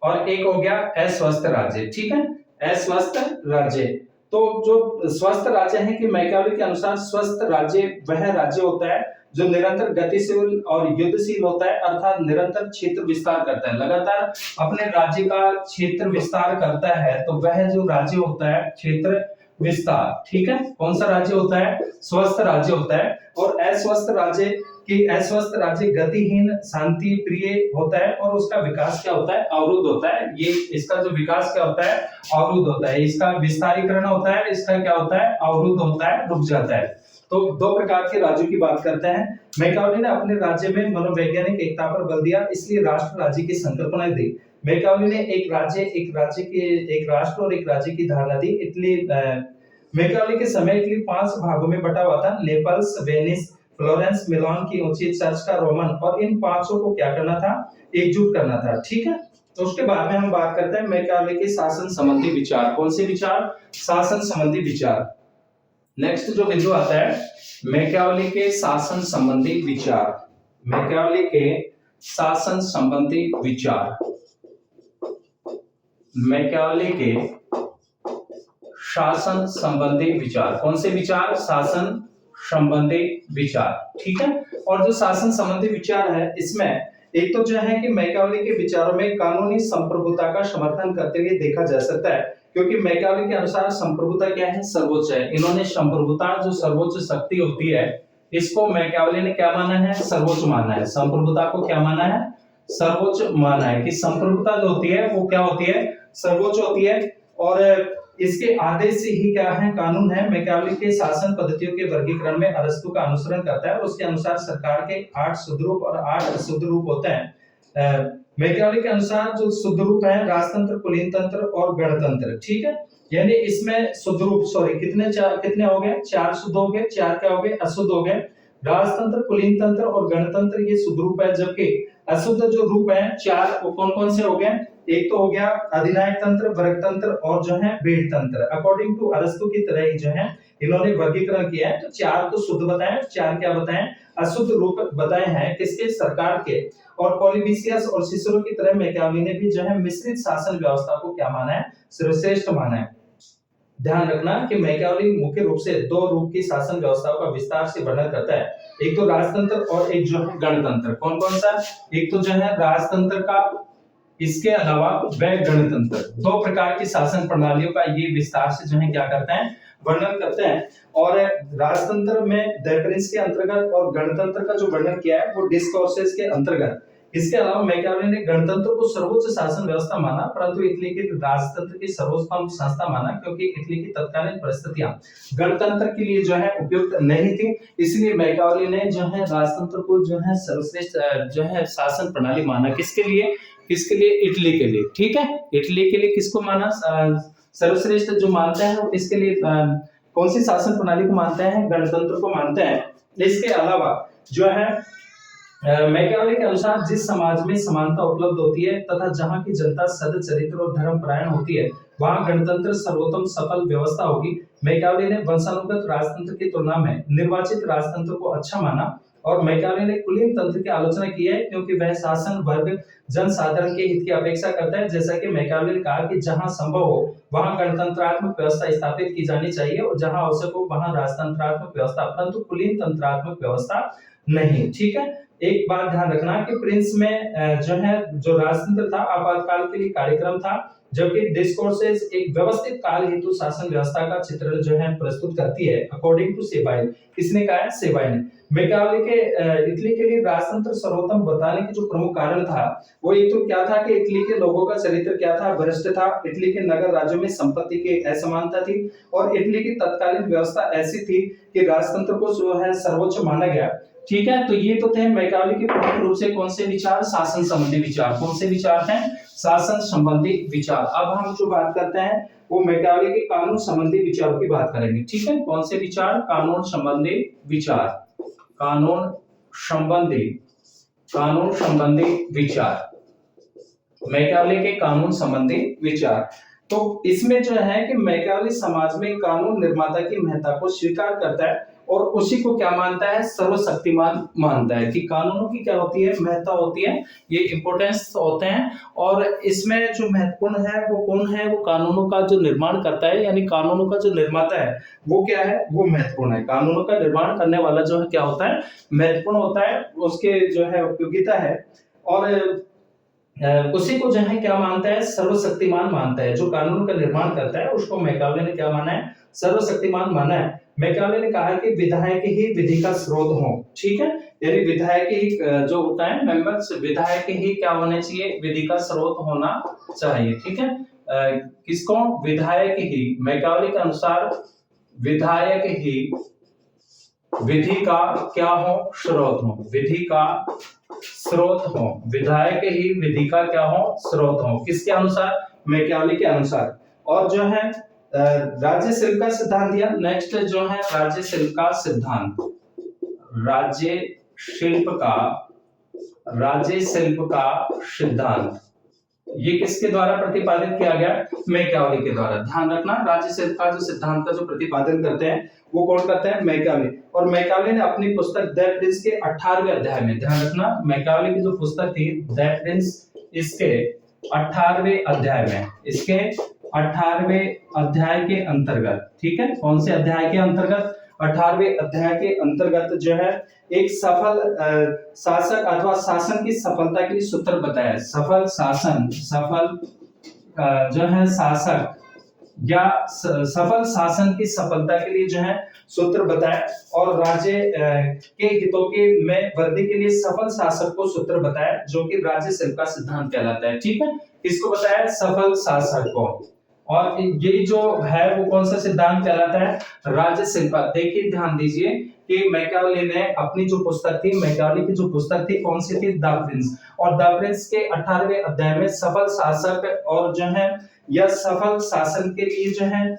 और एक हो गया अस्वस्थ राज्य। ठीक है, अस्वस्थ राज्य। तो जो स्वस्थ राज्य है कि मैकियावेली के अनुसार स्वस्थ राज्य वह राज्य होता है जो निरंतर गतिशील और युद्धशील होता है, अर्थात निरंतर क्षेत्र विस्तार करता है, लगातार अपने राज्य का क्षेत्र विस्तार करता है। तो वह जो राज्य होता है क्षेत्र विस्तार। ठीक है, कौन सा राज्य होता है? स्वस्थ राज्य होता है। और अस्वस्थ राज्य कि अस्वस्थ राज्य गतिहीन, शांति प्रिय होता है और उसका विकास क्या होता है? अवरुद्ध होता है। ये इसका जो विकास क्या होता है? अवरुद्ध होता है। इसका विस्तारीकरण होता है, इसका क्या होता है? अवरुद्ध होता है, रुक जाता है। तो दो प्रकार के राज्यों की बात करते हैं। मैकियावेली ने अपने राज्य में मनोवैज्ञानिक एकता पर बल दिया, इसलिए राष्ट्र राज्य की संकल्पना दी। मैकियावेली ने एक राष्ट्र और एक राज्य की धारणा दी। इटली मैकियावेली के समय इटली 5 भागों में बटा हुआ था, नेपल्स, वेनिस, फ्लोरेंस, मिलान की ऊंची चर्च का रोमन, और इन पांचों को क्या करना था? एकजुट करना था। ठीक है, तो उसके बाद में हम बात करते हैं मैकियावेली के शासन संबंधी विचार। कौन से विचार? शासन संबंधी विचार। नेक्स्ट जो बिंदु आता है मैकियावेली के शासन संबंधी विचार। मैकियावेली के शासन संबंधी विचार। मैकियावेली के शासन संबंधी विचार। कौन से विचार? शासन संबंधी विचार। ठीक है, और जो शासन संबंधी विचार है इसमें एक तो जो है कि मैकियावेली के विचारों में कानूनी संप्रभुता का समर्थन करते हुए देखा जा सकता है, क्योंकि मैकियावेली के अनुसार संप्रभुता क्या है? सर्वोच्च है। इन्होंने संप्रभुता जो सर्वोच्च शक्ति होती है इसको मैकियावेली ने क्या माना है? सर्वोच्च माना है। संप्रभुता को क्या माना है? सर्वोच्च माना है कि संप्रभुता जो होती है वो क्या होती है? सर्वोच्च होती है। और इसके आदेश से ही क्या है? कानून है। मैकियावेली के शासन पद्धतियों के वर्गीकरण में अरस्तु का अनुसरण करता है और उसके अनुसार सरकार के 8 शुद्ध रूप और 8 अशुद्ध रूप होते हैं। मैकियावेली के अनुसार जो शुद्ध रूप है राजतंत्र, कुलीन तंत्र और गणतंत्र। ठीक है, यानी इसमें शुद्ध रूप कितने हो गए? 4 शुद्ध हो गए, 4 क्या हो गए? अशुद्ध हो गए। राजतंत्र, कुलीन तंत्र और गणतंत्र ये शुद्ध रूप है, जबकि अशुद्ध जो रूप है 4 वो कौन कौन से हो गए? एक तो हो गया अधिनायक तंत्र, वर्ग तंत्र और जो है भेड़ तंत्र। अकॉर्डिंग टू अरस्तु की तरह ही जो है इन्होंने वर्गीकरण किया है। तो 4 तो शुद्ध बताए, 4 क्या बताएं? अशुद्ध रूप बताए हैं किसके? सरकार के। और पॉलिबियस और सिसरो की तरह मैकियावेली ने भी जो है मिश्रित शासन व्यवस्था को क्या माना है? सर्वश्रेष्ठ माना है। ध्यान रखना कि मैकियावेली मुख्य रूप से 2 रूप की शासन व्यवस्थाओं का विस्तार से वर्णन करता है, एक तो राजतंत्र और एक जो है गणतंत्र। कौन कौन सा? एक तो जो है राजतंत्र का, इसके अलावा वह गणतंत्र। 2 प्रकार की शासन प्रणालियों का ये विस्तार से जो है क्या करते हैं? वर्णन करते हैं। और राजतंत्र में द प्रिंस के अंतर्गत और गणतंत्र का जो वर्णन किया है वो डिस्कोर्सेस के अंतर्गत। इसके अलावा मैकियावेली ने गणतंत्र को सर्वोच्च शासन व्यवस्था माना, परंतु इटली के राजतंत्र की सर्वोत्तम संस्था माना, क्योंकि इटली की तत्कालीन परिस्थितियां गणतंत्र के लिए जो है उपयुक्त नहीं थी। इसलिए मैकियावेली ने जो है राजतंत्र को जो है सर्वश्रेष्ठ जो है शासन प्रणाली माना। किसके लिए? इटली के लिए। ठीक है, इटली के लिए किसको माना सर्वश्रेष्ठ जो मानते हैं वो इसके लिए कौन सी शासन प्रणाली को मानते हैं? गणतंत्र को मानते हैं। इसके अलावा जो है मैकियावेली के अनुसार जिस समाज में समानता उपलब्ध होती है तथा जहां की जनता सदचरित्र और धर्मपरायण होती है, वहां गणतंत्र सर्वोत्तम सफल व्यवस्था होगी। मैकियावेली ने वंशानुगत राजतंत्र की तुलना में निर्वाचित राजतंत्र को अच्छा माना और मैकियावेली ने कुलीन तंत्र की आलोचना की है, क्योंकि वह शासन वर्ग जनसाधारण के हित की अपेक्षा करता है। जैसा कि मैकियावेली ने कहा कि जहां संभव हो वहां गणतंत्रात्मक व्यवस्था स्थापित की जानी चाहिए और जहां आवश्यक हो वहां राजतंत्रात्मक व्यवस्था, परंतु कुलीन तंत्रात्मक व्यवस्था नहीं। ठीक है, एक बात ध्यान रखना कि प्रिंस में जो राजतंत्र था आपातकाल के लिए कार्यक्रम था, जबकि डिस्कोर्सेस एक व्यवस्थित काल हेतु शासन व्यवस्था का चित्रण जो है प्रस्तुत करती है, अकॉर्डिंग टू सेबाइन। किसने कहा है? सेबाइन ने। मैकियावेली के इटली के लिए राजतंत्र सर्वोत्तम बताने के जो प्रमुख कारण था वो एक तो क्या था कि इटली के लोगों का चरित्र क्या था? भ्रष्ट था। इटली के नगर राज्यों में संपत्ति की असमानता थी और इटली की तत्कालीन व्यवस्था ऐसी थी कि राजतंत्र को जो है सर्वोच्च माना गया। ठीक है, तो ये तो थे मैकियावेली के प्रमुख रूप से कौन से विचार? शासन संबंधी विचार। कौन से विचार हैं? शासन संबंधी विचार। अब हम जो बात करते हैं वो मैकियावेली के कानून संबंधी विचारों की बात करेंगे। ठीक है, कौन से विचार? कानून संबंधी विचार। कानून संबंधी विचार, मैकियावेली के कानून संबंधी विचार। तो इसमें जो है कि मैकियावेली समाज में कानून निर्माता की महत्ता को स्वीकार करता है और उसी को क्या मानता है? सर्वशक्तिमान मानता है कि कानूनों की क्या होती है? महत्ता होती है, ये इंपॉर्टेंस होते हैं। और इसमें जो महत्वपूर्ण है वो कौन है? वो कानूनों का जो निर्माण करता है, यानी कानूनों का जो निर्माता है वो क्या है? वो महत्वपूर्ण है। कानूनों का निर्माण करने वाला जो है क्या होता है? महत्वपूर्ण होता है, उसके जो है उपयोगिता है और उसी को जो है क्या मानता है? सर्वशक्तिमान मानता है। जो कानून का निर्माण करता है उसको मैकियावेली ने क्या माना है? सर्वशक्तिमान माना है। मैकियावेली ने कहा है कि विधायक ही विधि का स्रोत हो। ठीक है, यानी विधायक ही जो होता है मेंबर्स, विधायक ही क्या होने चाहिए? विधि का स्रोत होना चाहिए। ठीक है, किसको? विधायक ही। मैकियावेली के अनुसार विधायक ही विधि का क्या हो? स्रोत हो। विधि का स्रोत हो। विधायक ही विधि का क्या हो? स्रोत हो। किसके अनुसार? मैकियावेली के अनुसार। और जो है राज्य शिल्प का सिद्धांत दिया। नेक्स्ट जो है राज्य शिल्प का सिद्धांत। राज्य शिल्प का सिद्धांत ये किसके द्वारा प्रतिपादित किया गया? मैकियावेली के द्वारा। ध्यान रखना, राज्य शिल्प का जो सिद्धांत का जो प्रतिपादन करते हैं वो कौन करते हैं? मैकियावेली। और मैकियावेली ने अपनी पुस्तक द प्रिंस के 18वें अध्याय में, ध्यान रखना मैकियावेली की जो पुस्तक थी द प्रिंस, इसके 18वें अध्याय में, इसके 18वें अध्याय के अंतर्गत, ठीक है, कौन से अध्याय के अंतर्गत? 18वें अध्याय के अंतर्गत जो है एक सफल शासक अथवा शासन की सफलता के लिए सूत्र बताया। सफल शासन, जो है शासक या सफल शासन की सफलता के लिए जो है सूत्र बताया और राज्य के हितों के में वृद्धि के लिए सफल शासक को सूत्र बताया, जो कि राज्य शिल्प का सिद्धांत कहलाता है। ठीक है, किसको बताया? सफल शासक को। और ये जो है वो कौन सा सिद्धांत कहलाता है? राज्य शिल्प। देखिए, ध्यान दीजिए कि मैकियावेली ने अपनी जो पुस्तक थी, मैकियावेली की जो पुस्तक थी कौन सी थी? The Prince. और द प्रिंस के 18वें अध्याय में सफल शासक और जो है या सफल शासन के लिए जो है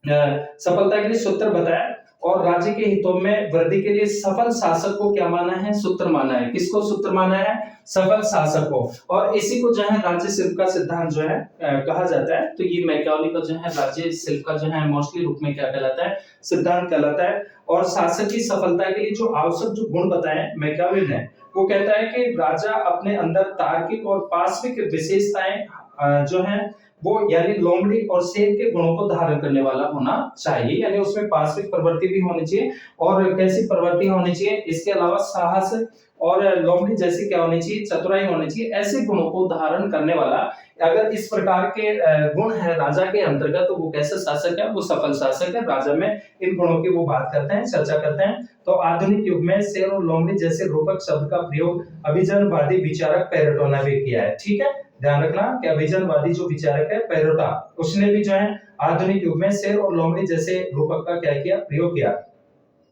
सफलता के लिए सूत्र बताया और राज्य के हितों में वृद्धि के लिए सफल शासक को क्या माना है? सूत्र माना है। किसको सूत्र माना है? सफल शासक को। और इसी को जो है राज्य शिल्प का सिद्धांत जो है कहा जाता है। तो ये मैकियावेली का जो है राज्य शिल्प का जो है मोस्टली रूप में क्या कहलाता है? सिद्धांत कहलाता है। और शासक की सफलता के लिए जो आवश्यक जो गुण बताए मैकियावेली ने, वो कहता है कि राजा अपने अंदर तार्किक और पार्श्विक विशेषताएं जो है वो यानी लोमड़ी और शेर के गुणों को धारण करने वाला होना चाहिए, यानी उसमें पार्श्विक प्रवृत्ति भी होनी चाहिए। और कैसी प्रवृत्ति होनी चाहिए? इसके अलावा साहस और लोमड़ी जैसी क्या होनी चाहिए? चतुराई होनी चाहिए। ऐसे गुणों को धारण करने वाला अगर इस प्रकार के गुण है राजा के अंतर्गत तो वो कैसे शासक है, वो सफल शासक है। राजा में इन गुणों की वो बात करते हैं, चर्चा करते हैं। तो आधुनिक युग में शेर और लोमड़ी जैसे रूपक शब्द का प्रयोग अभिजनवादी विचारक पेरेटो ने भी किया है। ठीक है, ध्यान रखना कि अभिजनवादी जो विचारक है पेरेटो, उसने भी जो है आधुनिक युग में शेर और लोमड़ी जैसे रूपक का क्या किया, प्रयोग किया।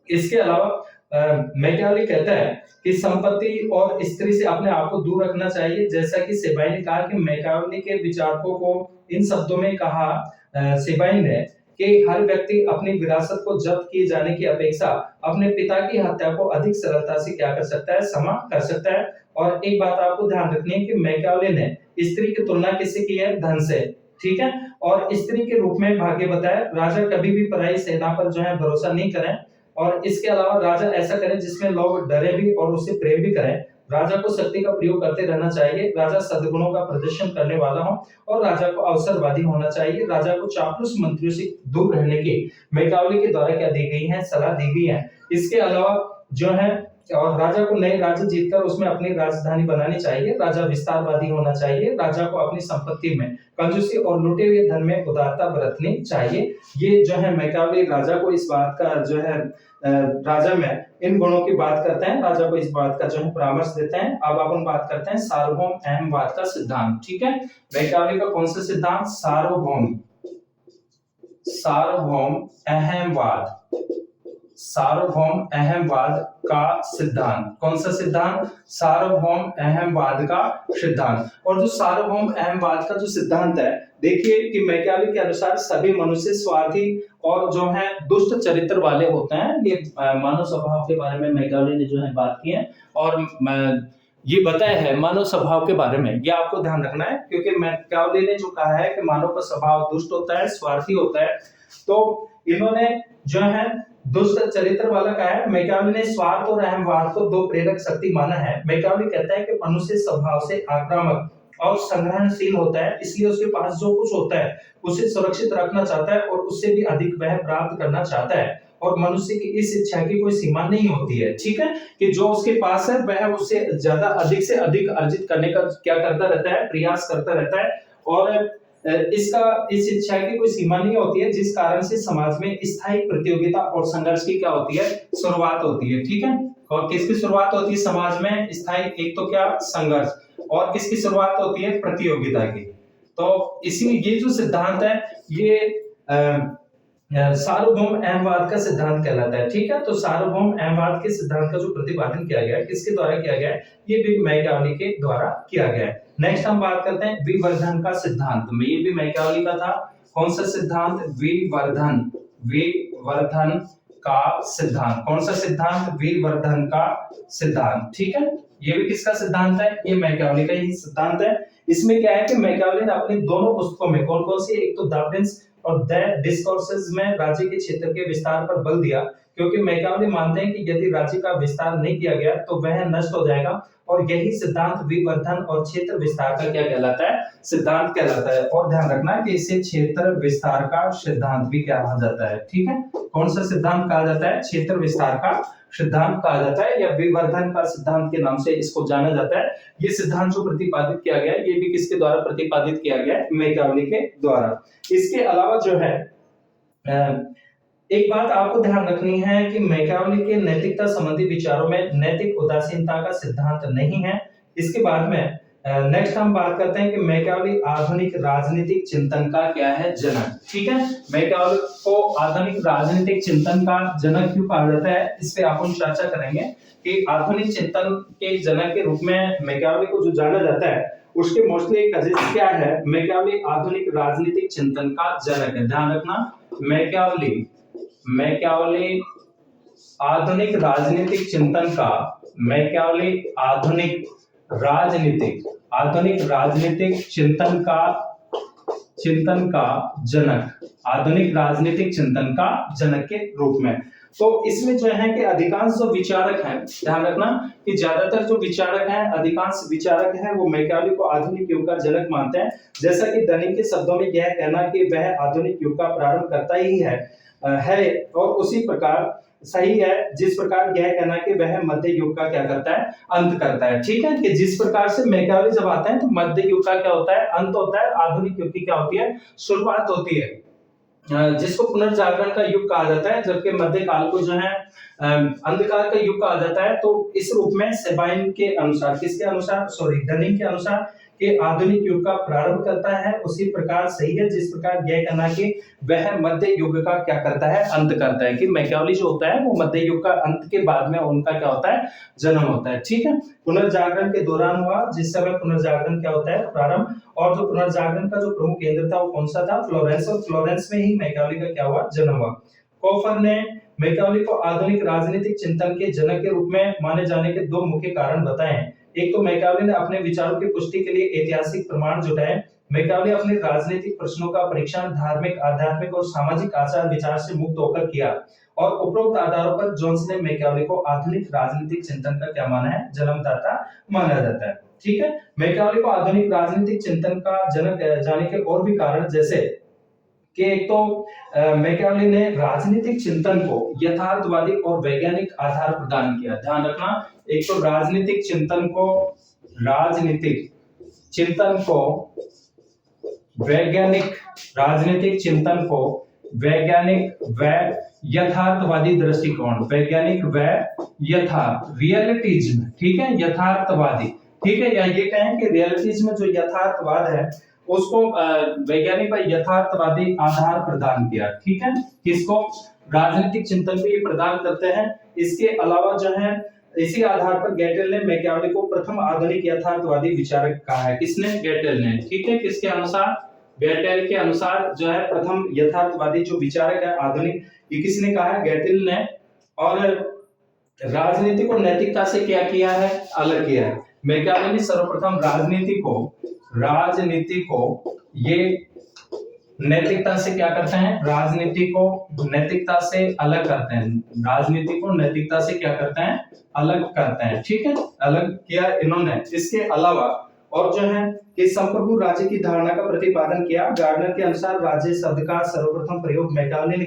इसके अलावा मैकियावेली कहता है कि संपत्ति और स्त्री से अपने आप को दूर रखना चाहिए। जैसा कि सेबाइन ने कहा कि मैकियावेली के विचारकों को इन शब्दों में कहा सेबाइन ने कि हर व्यक्ति अपनी विरासत को जब्त किए जाने की अपेक्षा अपने पिता की हत्या को अधिक सरलता से क्या कर सकता है, क्षमा कर सकता है। और एक बात आपको ध्यान रखनी है कि मैकियावेली ने स्त्री की तुलना किससे की है, धन से। ठीक है, और स्त्री के रूप में भाग्य बताया। राजा कभी भी पराई सेना पर जो है भरोसा नहीं करें, और इसके अलावा राजा ऐसा करे जिसमें लोग डरे भी और उससे प्रेम भी करें। राजा को शक्ति का प्रयोग करते रहना चाहिए। राजा सद्गुणों का प्रदर्शन करने वाला हो और राजा को अवसरवादी होना चाहिए। राजा को चापलूस मंत्रियों से दूर रहने की मैकियावेली के द्वारा क्या दी गई है, सलाह दी गई है। इसके अलावा जो है और राजा को नए राज्य जीतकर उसमें अपनी राजधानी बनानी चाहिए। राजा विस्तारवादी होना चाहिए। राजा को अपनी संपत्ति में कंजूसी और लुटे हुए धन में उदारता बरतनी चाहिए। ये जो है मैकियावेली राजा को इस बात का जो है राजा में इन गुणों की बात करते हैं, राजा को इस बात का जो है परामर्श देते हैं। अब अपन बात करते हैं सार्वभौम अहमवाद का सिद्धांत। ठीक है, मैकियावेली का कौन सा सिद्धांत, सार्वभौम अहमवाद, सार्वभौम अहमवाद का सिद्धांत। कौन सा सिद्धांत, सार्वभौम अहमवाद का सिद्धांत। और जो सार्वभौम अहमवाद का जो सिद्धांत है, देखिए कि मैकियावेली के अनुसार सभी मनुष्य स्वार्थी और जो है दुष्ट चरित्र वाले होते हैं। ये मानव स्वभाव के बारे में मैकियावेली ने जो है बात की है, और ये बताया है मानव स्वभाव के बारे में। ये आपको ध्यान रखना है, क्योंकि मैकियावेली ने जो कहा है कि मानव का स्वभाव दुष्ट होता है, स्वार्थी होता है, तो इन्होंने जो है दुष्ट चरित्र वाला कहा है। मैकियावेली ने स्वार्थ और अहमवाद को दो प्रेरक शक्ति माना है। मैकियावेली कहता है कि मनुष्य स्वभाव से आक्रामक और संग्रहणशील होता है, इसलिए उसके पास जो कुछ होता है उसे सुरक्षित रखना चाहता है और उससे भी अधिक वह प्राप्त करना चाहता है। और मनुष्य की इस इच्छा की कोई सीमा नहीं होती है। ठीक है, कि जो उसके पास है वह उससे ज्यादा अधिक से अधिक अर्जित करने का क्या करता रहता है, प्रयास करता रहता है। और इस इच्छा की कोई सीमा नहीं होती है, जिस कारण से समाज में स्थायी प्रतियोगिता और संघर्ष की क्या होती है, शुरुआत होती है। ठीक है, और किसकी शुरुआत होती है समाज में, स्थायी, एक तो क्या संघर्ष, और किसकी शुरुआत होती है, प्रतियोगिता की। तो इसी ये जो सिद्धांत है ये सार्वभौम अहमवाद का सिद्धांत कहलाता है। ठीक है, तो सार्वभौम अहमवाद के सिद्धांत का जो प्रतिपादन किया गया है, किसके द्वारा किया गया है, ये भी मैकियावेली के द्वारा किया गया है। नेक्स्ट हम बात करते हैं विवर्धन का सिद्धांत में। ये भी मैकियावेली का था। कौन सा सिद्धांत, विवर्धन का सिद्धांत। कौन सा सिद्धांत, विवर्धन का सिद्धांत। ठीक है, ये भी किसका सिद्धांत है, ये मैकियावेली का ही सिद्धांत है। इसमें क्या है कि मैकियावेली ने अपनी दोनों पुस्तकों में, कौन कौन सी, एक तो द प्रिंस और द डिस्कोर्सेस में राज्य के क्षेत्र के विस्तार पर बल दिया, क्योंकि मैकियावेली मानते हैं कि यदि राज्य का विस्तार नहीं किया गया तो वह नष्ट हो जाएगा। और यही सिद्धांत विवर्धन और क्षेत्र विस्तार का क्या कहलाता है, सिद्धांत कहलाता है। और ध्यान रखना है कि इसे क्षेत्र विस्तार का सिद्धांत भी क्या कहा जाता है। ठीक है, कौन सा सिद्धांत कहा जाता है, क्षेत्र विस्तार का सिद्धांत कहा जाता है, या विवर्धन का सिद्धांत के नाम से इसको जाना जाता है। ये सिद्धांत जो प्रतिपादित किया गया है, ये भी किसके द्वारा प्रतिपादित किया गया है, मैकियावेली के द्वारा। इसके अलावा जो है एक बात आपको ध्यान रखनी है कि मैकियावेली के नैतिकता संबंधी विचारों में नैतिक उदासीनता का सिद्धांत नहीं है। इसके बाद में नेक्स्ट हम बात करते हैं कि मैकियावेली आधुनिक राजनीतिक चिंतन का क्या है, जनक। ठीक है, मैकियावेली को आधुनिक राजनीतिक चिंतन का जनक क्यों कहा जाता है, इस पे अपन चर्चा करेंगे कि आधुनिक चिंतन के जनक के रूप में मैकियावेली को जो जाना जाता है, उसके मोस्टली कजिन क्या है, मैकियावेली आधुनिक राजनीतिक चिंतन का जनक है। ध्यान रखना, मैकियावेली आधुनिक राजनीतिक चिंतन का, मैकियावेली आधुनिक राजनीतिक चिंतन का जनक, आधुनिक राजनीतिक चिंतन का जनक के रूप में। तो इसमें जो है कि अधिकांश जो विचारक हैं, ध्यान रखना कि ज्यादातर जो विचारक हैं, अधिकांश विचारक हैं, वो मैकियावेली को आधुनिक युग का जनक मानते हैं। जैसा कि डनिंग के शब्दों में यह कहना कि वह आधुनिक युग का प्रारंभ करता ही है, है और उसी प्रकार सही है जिस प्रकार यह कहना कि वह मध्य युग का क्या करता है, अंत करता है। ठीक है, कि जिस प्रकार से मैकियावेली जब आता है तो मध्य युग का क्या होता है, अंत होता है, आधुनिक युग की क्या होती है, शुरुआत होती है, जिसको पुनर्जागरण का युग कहा जाता है, जबकि मध्यकाल को जो है अंधकार का युग कहा जाता है। तो इस रूप में सेबाइन के अनुसार, किसके अनुसार, सॉरी डनिंग के अनुसार, कि आधुनिक युग का प्रारंभ करता है, उसी प्रकार सही है जिस प्रकार यह कहना कि वह मध्य युग का क्या करता है, अंत करता है, कि मैकियावेली जो होता है वो मध्य युग का अंत के बाद में उनका क्या होता है, जन्म होता है। ठीक है, पुनर्जागरण के दौरान हुआ, जिस समय पुनर्जागरण क्या होता है, प्रारंभ, और जो पुनर्जागरण का जो प्रमुख केंद्र था वो कौन सा था, फ्लोरेंस, और फ्लोरेंस में ही मैकियावेली का क्या हुआ, जन्म हुआ। कॉफर ने मैकियावेली को आधुनिक राजनीतिक चिंतन के जनक के रूप में माने जाने के दो मुख्य कारण बताए हैं। एक तो मैकियावेली ने अपने विचारों की पुष्टि के लिए ऐतिहासिक प्रमाण जुटाए। मैकियावेली अपने राजनीतिक प्रश्नों का परीक्षण धार्मिक, आध्यात्मिक और सामाजिक आचार विचार से मुक्त होकर किया, और उपरोक्त आधारों पर जोन्स ने मैकियावेली को आधुनिक राजनीतिक चिंतन का क्या माना है, जन्मदाता माना जाता है। ठीक है, मैकियावेली को आधुनिक राजनीतिक चिंतन का जनक जाने के और भी कारण, जैसे कि एक तो मैकियावेली ने राजनीतिक चिंतन को यथार्थवादी और वैज्ञानिक आधार प्रदान किया। ध्यान रखना, एक तो राजनीतिक चिंतन को वैज्ञानिक, राजनीतिक चिंतन को वैज्ञानिक व यथार्थवादी दृष्टिकोण, वैज्ञानिक व यथार्थ, रियलिटिज्म, ठीक है, यथार्थवादी, ठीक है, या ये कहें कि रियलिटिज्म जो यथार्थवाद है उसको वैज्ञानिक व यथार्थवादी आधार प्रदान किया। ठीक है, किसको, राजनीतिक चिंतन को ये प्रदान करते हैं। इसके अलावा जो है इसी आधार पर गेटेल ने मैकियावेली को प्रथम आधुनिक यथार्थवादी विचारक कहा है। किसने, गेटेल ने। ठीक है, किसके अनुसार, गेटेल के अनुसार जो है प्रथम यथार्थवादी जो विचारक है आधुनिक, ये किसने कहा है, गेटेल ने। और राजनीति को नैतिकता से क्या किया है, अलग किया है। मैकियावेली ने सर्वप्रथम राजनीति को ये नैतिकता से क्या करते हैं, राजनीति को नैतिकता से अलग करते हैं, राजनीति को नैतिकता से क्या करते हैं, अलग करते हैं। ठीक है, अलग किया इन्होंने। इसके अलावा और जो है कि संप्रभु राज्य की धारणा का प्रतिपादन किया। गार्डनर के अनुसार राज्य शब्द का सर्वप्रथम प्रयोग मैकियावेली ने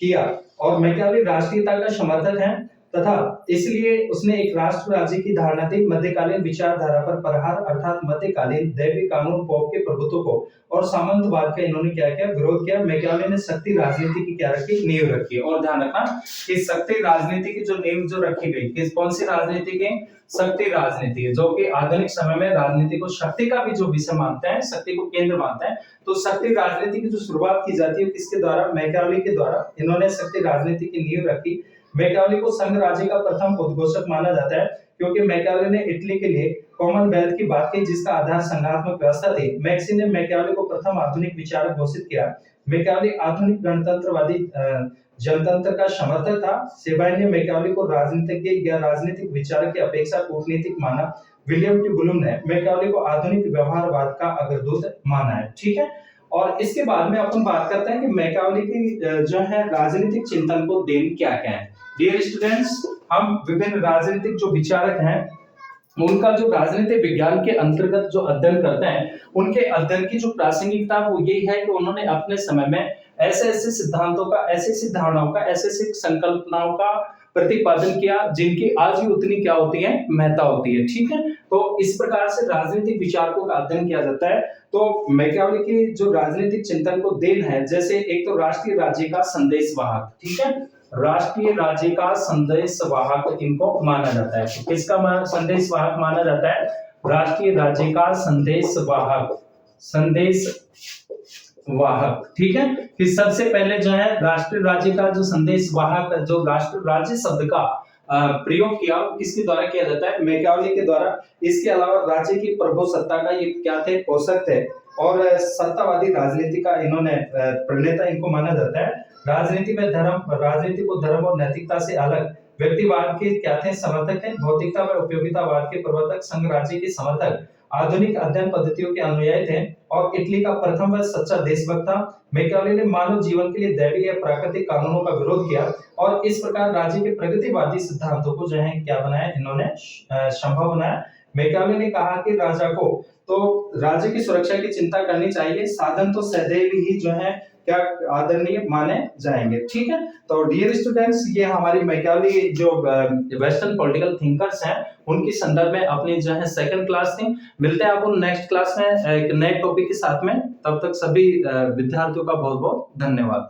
किया, और मैकियावेली राष्ट्रीयता का समर्थक है, तथा इसलिए उसने एक राष्ट्र राज्य की धारणा थी। मध्यकालीन विचारधारा पर प्रहार, अर्थात मध्यकालीन दैवीय कानून, पोप के प्रभुत्व को और सामंतवाद का इन्होंने क्या किया, विरोध किया। मैकियावेली ने शक्ति राजनीति की क्या रखी, नींव रखी। और ध्यान रखना कि शक्ति राजनीति की जो नींव जो रखी गई, किस कौन सी राजनीति की, शक्ति राजनीति, जो कि आधुनिक समय में राजनीति को शक्ति का भी जो विषय मानते हैं, शक्ति को केंद्र मानते हैं। तो शक्ति राजनीति की जो शुरुआत की जाती है किसके द्वारा, मैकियावेली के द्वारा। इन्होंने शक्ति राजनीति की नींव रखी। मैकियावेली को संघ राज्य का प्रथम उद्घोषक माना जाता है, क्योंकि मैकियावेली ने इटली के लिए कॉमनवेल्थ की बात की, जिसका आधार संघात्मक व्यवस्था थी। मैक्सी ने मैकियावेली को प्रथम आधुनिक विचारक घोषित किया। मैकियावेली आधुनिक गणतंत्रवादी जनतंत्र का समर्थक था। सेबाइन ने मैकियावेली को राजनीतिज्ञ या राजनीतिक विचारक की अपेक्षा कूटनीतिक माना। विलियम टी ब्लूम ने मैकियावेली को आधुनिक व्यवहारवाद का अग्रदूत माना है। ठीक है, और इसके बाद में अपन बात करते हैं कि मैकियावेली की जो है राजनीतिक चिंतन को देन क्या क्या है। डियर स्टूडेंट्स, हम विभिन्न राजनीतिक जो विचारक हैं उनका जो राजनीतिक विज्ञान के अंतर्गत जो अध्ययन करते हैं, उनके अध्ययन की जो प्रासंगिकता वो यही है कि उन्होंने अपने समय में ऐसे ऐसे सिद्धांतों का, ऐसे ऐसी धारणाओं का, ऐसे ऐसे संकल्पनाओं का प्रतिपादन किया जिनकी आज भी उतनी क्या होती है, महत्ता होती है। ठीक है, तो इस प्रकार से राजनीतिक विचारकों का अध्ययन किया जाता है। तो मैकियावेली की जो राजनीतिक चिंतन को देन है, जैसे एक तो राष्ट्रीय राज्य का संदेशवाहक, ठीक है, राष्ट्रीय राज्य का संदेशवाहक इनको माना जाता है। किसका संदेशवाहक माना जाता है, राष्ट्रीय राज्य का संदेशवाहक, ठीक है, कि सबसे पहले जो है राष्ट्रीय राज्य का जो संदेशवाहक, जो राष्ट्र राज्य शब्द का प्रयोग किया, किसके द्वारा किया जाता है, मैकियावेली के द्वारा। इसके अलावा राज्य की प्रभुसत्ता का ये क्या थे, पोषक थे, और सत्तावादी राजनीति का इन्होंने प्रणेता इनको माना जाता है। राजनीति में राजनीति को धर्म और नैतिकता से अलग, व्यक्तिवाद के क्या थे, समर्थक थे, भौतिकता व उपयोगितावाद के प्रवर्तक, संघ राज्य के समर्थक, आधुनिक अध्ययन पद्धतियों के अनुयायी थे, और इटली का प्रथम व सच्चा देशभक्त था। मैकियावेली ने मानव जीवन के लिए दैवीय या प्राकृतिक कानूनों का विरोध किया, और इस प्रकार राज्य के प्रगतिवादी सिद्धांतों को जो है क्या बनाया, इन्होंने संभव बनाया। मैकियावेली ने कहा कि राजा को तो राज्य की सुरक्षा की चिंता करनी चाहिए, साधन तो सदैव ही जो है क्या आदरणीय माने जाएंगे। ठीक है, तो डियर स्टूडेंट्स, ये हमारी मैकियावेली जो वेस्टर्न पॉलिटिकल थिंकर्स हैं उनकी संदर्भ में अपनी जो है सेकंड क्लास थी। मिलते हैं आपको नेक्स्ट क्लास में एक नए टॉपिक के साथ में। तब तक सभी विद्यार्थियों का बहुत बहुत धन्यवाद।